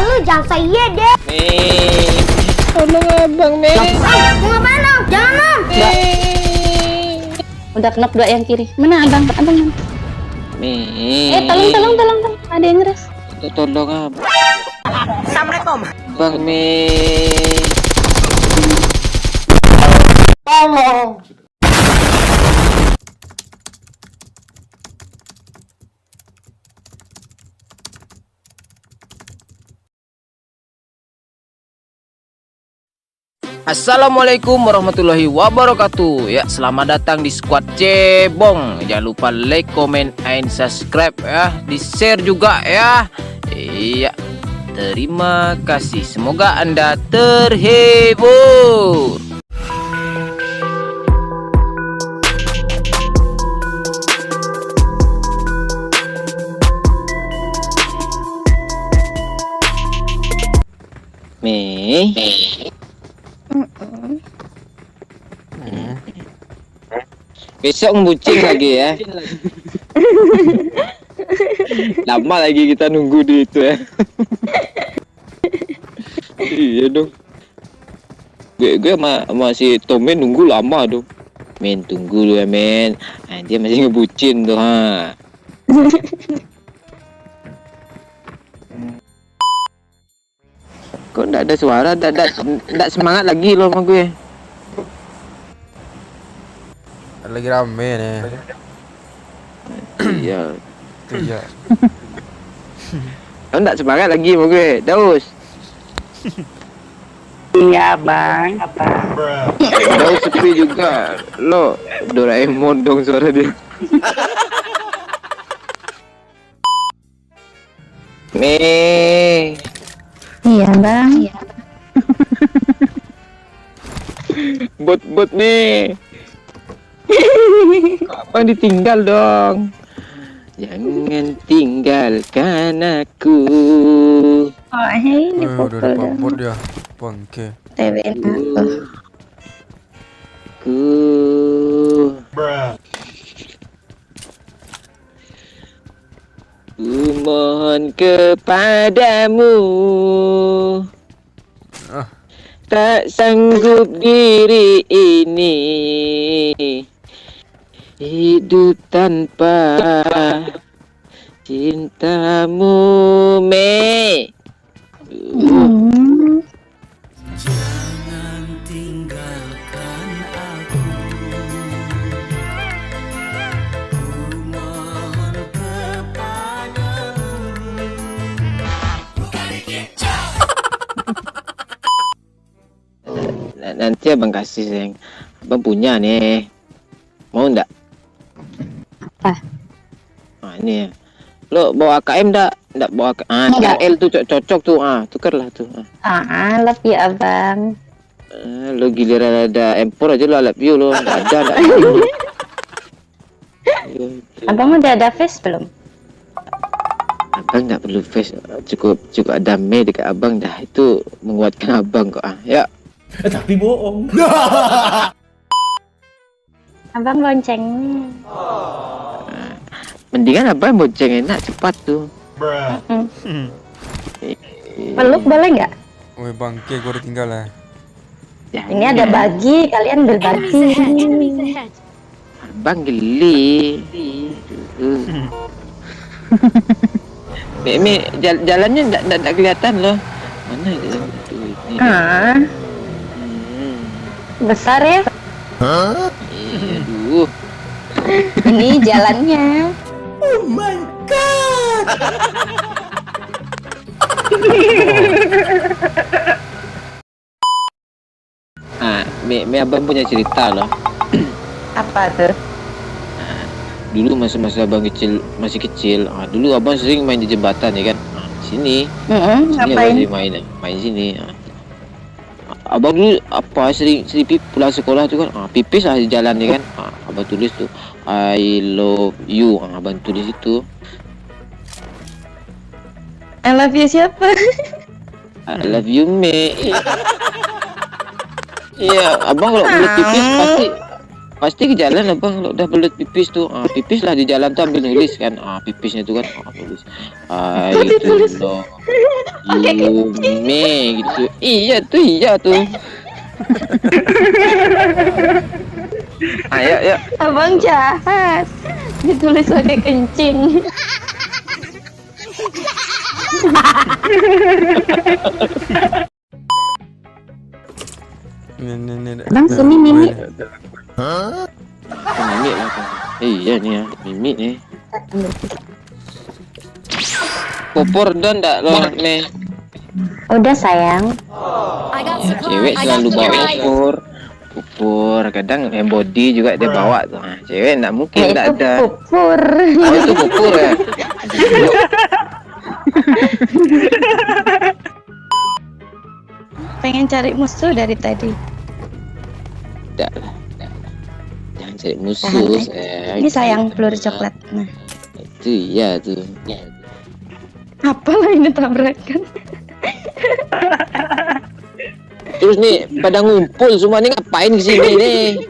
lu jangan saya deh. Tolong abang, Mau ngapain om? Jangan om. Udah knock 2 yang kiri. Mana abang? Abang. Tolong. Ada yang ngeres. Tolong abang. Assalamualaikum. Bang Tolong. Assalamualaikum warahmatullahi wabarakatuh. Ya, selamat datang di Squad Cebong. Jangan lupa like, comment, and subscribe ya. Di-share juga ya. Iya. Terima kasih. Semoga Anda terhibur. Besok membucing lagi ya. Lama lagi kita nunggu di itu ya. Iya dong. Gue masih Tommy nunggu lama dong. Men, tunggu lu ya men. Nah, dia masih ngebucin tuh ha. Kok enggak ada suara, enggak semangat lagi loh sama gue. Lagi rame nih. Iya. Iya. Kau enggak semangat lagi sama gue, Daus. Iya bang. Daus sepi juga. Lo Doraemon dong suara dia. Nih. Iya bang. Bot nih. Abang ditinggal dong. Jangan tinggalkan aku. Oh ini Udah dipapot ya. Bangke. TWN aku. Ku mohon kepadamu. Tak sanggup diri ini hidup tanpa cintamu, Me. Jangan tinggalkan aku. Ku mohon kepadamu. Nanti abang kasih sayang. Abang punya nih. Mau ndak? Apa? Nah, ini ya. Lo bawa AKM ndak? Ndak bawa AKM. Nggak. KL tuh cocok tuh. Tukerlah tuh. Love ya abang. Lo giliran ada empor aja lo love you lo. Nggak ada, ndak. Abang udah ada face belum? Abang nggak perlu face. Cukup ada Me dekat abang dah. Itu menguatkan abang kok. Ya. Tapi bohong. Abang bonceng. Mendingan abang bonceng enak cepat tuh. Peluk boleh nggak? Woi bangke, gue udah tinggal ya. Ini ada bagi, kalian berbagi. Abang geli. Me, jalannya nggak kelihatan loh. Mana itu? Besar ya? Aduh. Ini jalannya. Oh my god. Me abang punya cerita loh. Apa tuh? Dulu masa abang masih kecil. Dulu abang sering main di jembatan ya kan. Sini Ngapain? abang main sini. Abang dulu sering pulang sekolah tuh kan pipis di jalan ya kan. Abang tulis tuh I love you. Abang tulis itu. I love you siapa? I love you Me. Iya, abang kalau belut pipis pasti ke jalan abang. Kalau udah belut pipis tuh pipis lah di jalan tuh ambil nulis kan. Pipisnya tuh kan nulis I do love pakai kencing. gitu. Iya tuh. Ayo, yuk. Abang jahat. Ditulis pakai kencing. Ini. Bang, sini Mimi. Mimi lah kan. Iya nih ya, Mimi nih. Popor dan ndak lo nih. Udah sayang. Ya, cewek selalu bawa popor. Kadang body juga dia bawa tuh. Nah, cewek ndak mungkin ndak Itu ada. pupur. Oh itu popor ya. Pengen cari musuh dari tadi. Ndak lah. Jangan cari musuh. Tahan, sayang. Ini sayang peluru coklat. Nah, Itu iya tuh. apalah ini tabrakan. Terus nih pada ngumpul semua nih ngapain kesini nih?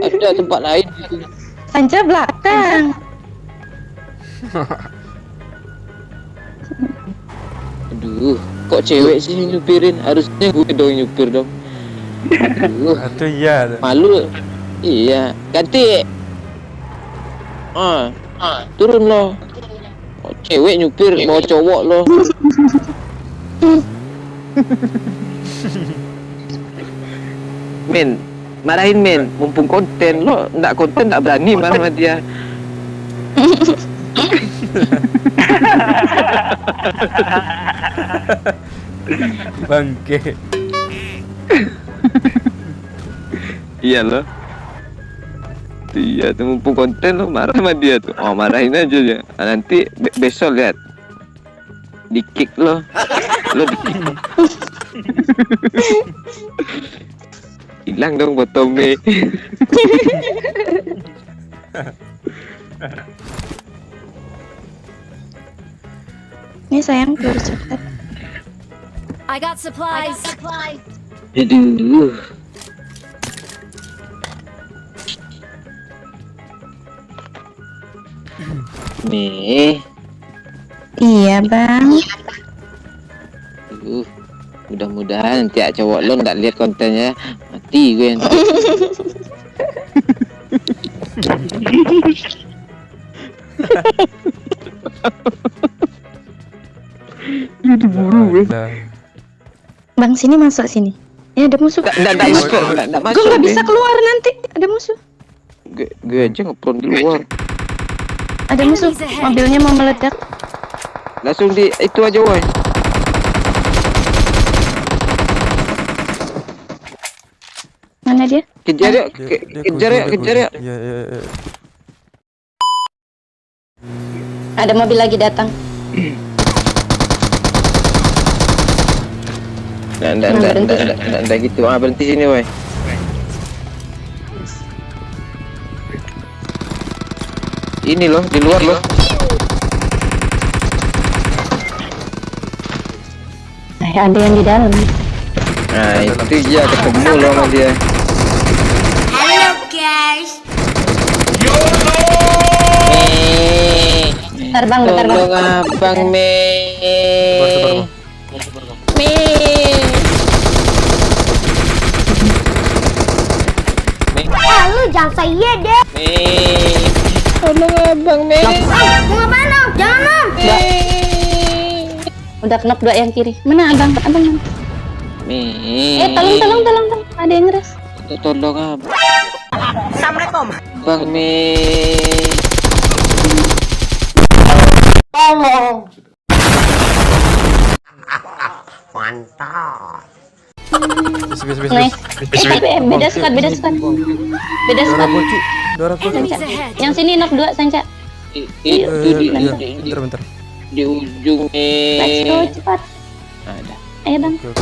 Ada tempat lain. Sanca belakang. Aduh, kok cewek sih nyupirin? Harusnya gue dong nyupir dong. Aduh, Itu iya. malu. Iya, ganti. Turun loh. Oh, cewek nyupir mau cowok loh. Men, marahin men, mumpung konten lo, nggak konten nggak berani marah sama dia. Bangke. Iya loh. Iya tuh mumpung konten lo marah sama dia tuh. Oh marahin aja ya. Nanti besok lihat. Di kick lo. Lo di kick. Hilang dong botolnya. Ini sayang peluru coklat. I got supplies. Aduh. Nih. Iya bang. Mudah-mudahan nanti cowok lo nggak lihat kontennya mati gue nanti. Diburu gue. Bang sini masuk sini. Ya ada musuh. Nggak masuk, nggak masuk. Gue nggak deh. bisa keluar nanti. Ada musuh. Gue aja ngepron di luar. Ada musuh. Mobilnya mau meledak. Langsung di itu aja woi. Mana dia? Kejar yuk, kejar yuk, kejar yuk. Iya. Ada mobil lagi datang. Nggak gitu. Berhenti sini woi. Ini loh, di luar loh. Ada yang di dalam. Nah, itu dia ketemu loh sama dia. Halo guys. Bentar bang, bentar bang. Tolong abang Sabar. Lu jangan saya deh. Tolong abang Mau ngapain om? Jangan om. Udah knock 2 yang kiri. Mana abang? Abang. Tolong. Ada yang ngeres. Tolong abang. Assalamualaikum. Bang Tolong. Mantap. Bis. Nice. Beda squad. Beda squad. Darah bocil. Sanca. Yang sini knock 2 Sanca. Itu Bentar. di ujung Let's go cepat. Ada. Ayo bang. Oke.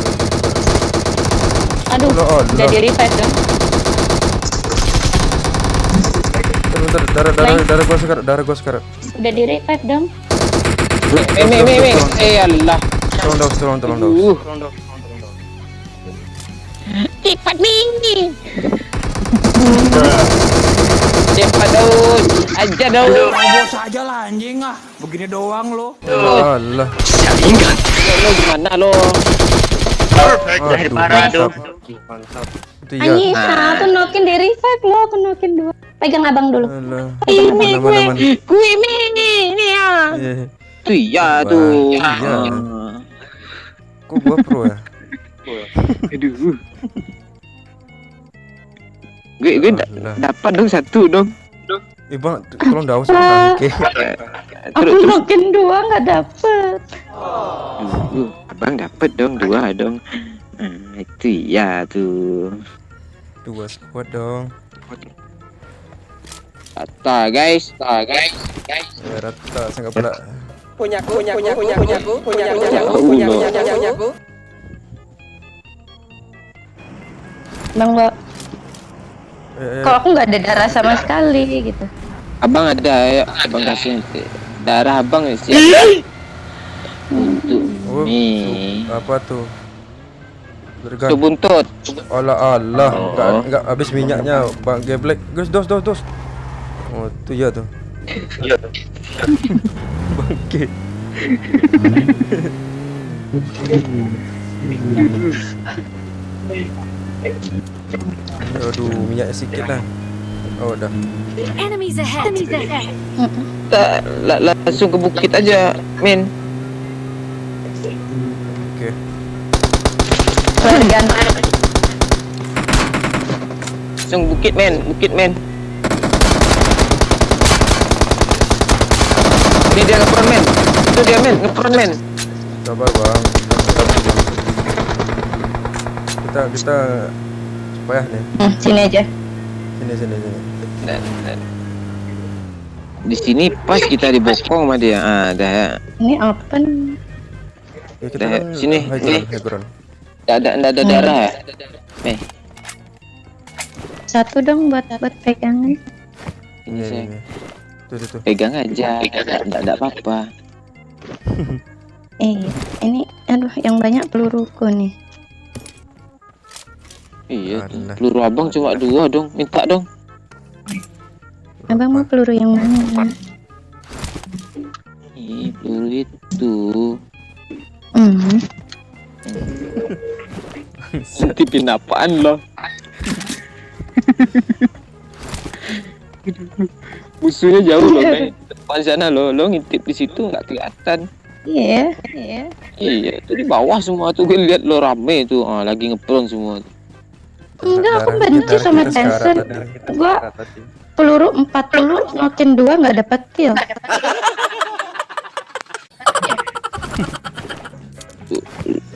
Aduh, Allah. udah di revive dong. Bentar, darah gua sekarang. Udah di revive dong. Allah. Tolong dong. Cepat nih. Cepat Daud. Ajar Daud. Bos aja lah anjing ah. Begini doang lo. Alah. Lo gimana lo? Aduh, mantap. Itu ya. Anissa, tuh nokin di revive lo, tuh nokin 2. Pegang abang dulu. Alah. Ini Mana. gue ini ya. Iya. Tuh iya tuh. Iya. Kok gua pro ya? Aduh. Gue Alah. dapat dong 1 dong. Bang, tolong dah usah. Oke. Aku nokin 2 nggak dapet. Abang dapat dong 2 dong. Itu iya tuh. 2 squad dong. Rata guys. Ya rata, saya nggak pernah. Punyaku. Bang, kok aku nggak ada darah sama sekali gitu. Abang ada ya, abang kasih darah abang ya siap. Untuk Oh, nih. apa tuh? Bergan. Tuh buntut. Allah, Oh. enggak habis minyaknya, Bang Geblek. Gus, dos. Oh, itu ya tuh. Bangke. Aduh, minyak sedikit lah. Oh, udah. Enemies ahead. Langsung ke bukit aja, men. Oke. Bergan. Langsung bukit, men. Ini dia ngepron, men. Itu dia, men. Ngepron, men. Sabar, Bang. Kita supaya nih. Sini aja. Sini. Di sini pas kita dibokong sama dia. Dah ya. Ini apa nih? Ya, kita Dah, kan sini. high ground. Nggak ada darah ya. Satu dong buat pegangan. Ini saya Ini. Tuh. pegang aja. Nggak ada apa-apa. Ini aduh yang banyak peluruku nih. Iya, Alah. peluru abang cuma 2 dong. Minta dong. Abang mau peluru yang mana? Ih, peluru itu. Tipin apaan lo? Musuhnya jauh loh, men. Depan sana lo ngintip di situ nggak kelihatan. Iya. Iya, itu di bawah semua tuh gue lihat lo rame tuh. Lagi ngepron semua tuh. Enggak, aku benci sama Tencent. Gua peluru 40, nokin 2 nggak dapat kill.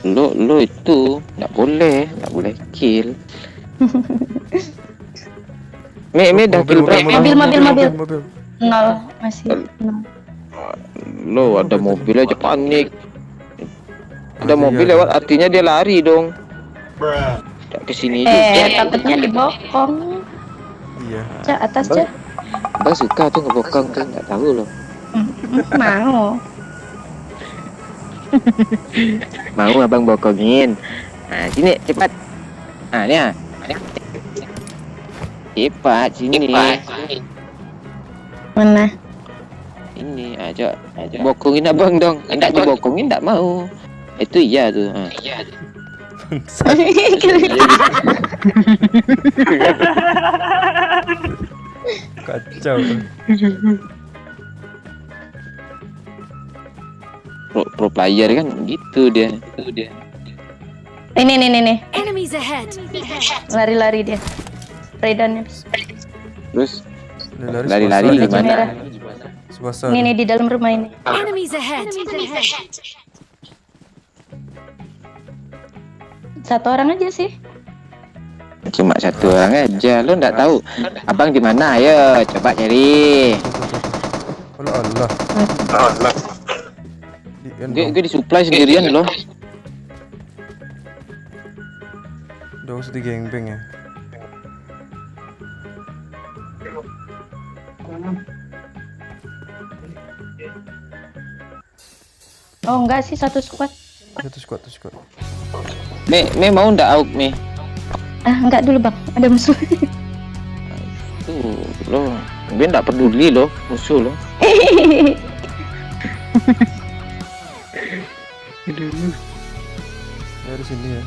Lo itu nggak boleh kill. Me dah kill berapa? Mobil. 0 masih 0. Lo ada mobil aja panik. Ada mobil lewat artinya dia lari dong. Ke sini juga. Takutnya dibokong. Iya. Cak, atas Cak. Bang suka tuh ngebokong tuh, nggak tahu loh. Mau. Mau abang bokongin. Sini cepat. Ini ya. Cepat sini. Mana? Ini aja bokongin abang dong. Enggak dibokongin enggak mau. Itu iya tuh. Kacau. Pro player kan gitu dia. Ini. Enemies ahead. Lari-lari dia. Raidannya. Terus lari-lari di mana? Swasta. Ini di dalam rumah ini. Enemies ahead. Satu orang aja sih. Cuma 1 orang aja. Lo nggak tahu abang di mana? Ayo coba cari. Allah. Gue disuplai sendirian loh. Udah usah digengbeng ya. Oh enggak sih, satu squad. Satu squad. Me mau ndak auk me? Enggak dulu bang, ada musuh. Tuh lo Gue nggak peduli loh musuh loh. Dari sini ya.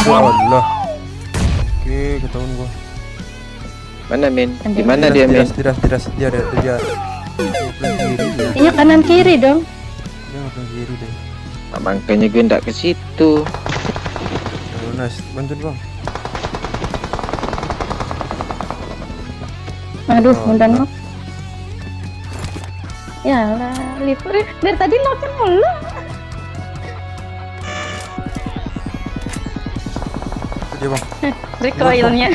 Allah. Oke, ketahuan gua. Mana men? Di mana dia men? Tidak, dia pulang kiri dia. Iya kanan kiri dong. Dia pulang kiri deh. Nah, makanya gue nggak ke situ. Oh, nice, bantuin bang. Aduh, Oh, udah nah. nok. Ya lah, Liver dari tadi nokin mulu. Itu dia bang. Recoilnya.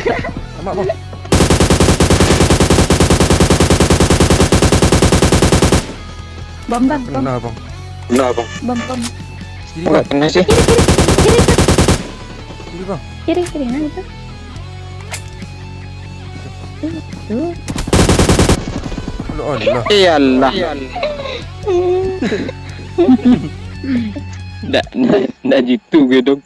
Sama bang. Bom bang, bom, Kena bang. bom. Kiri Nggak bang. kena sih. Kiri bang. Kiri, nah itu. Tuh. Allah. Iyalah. Nggak gitu gue dong.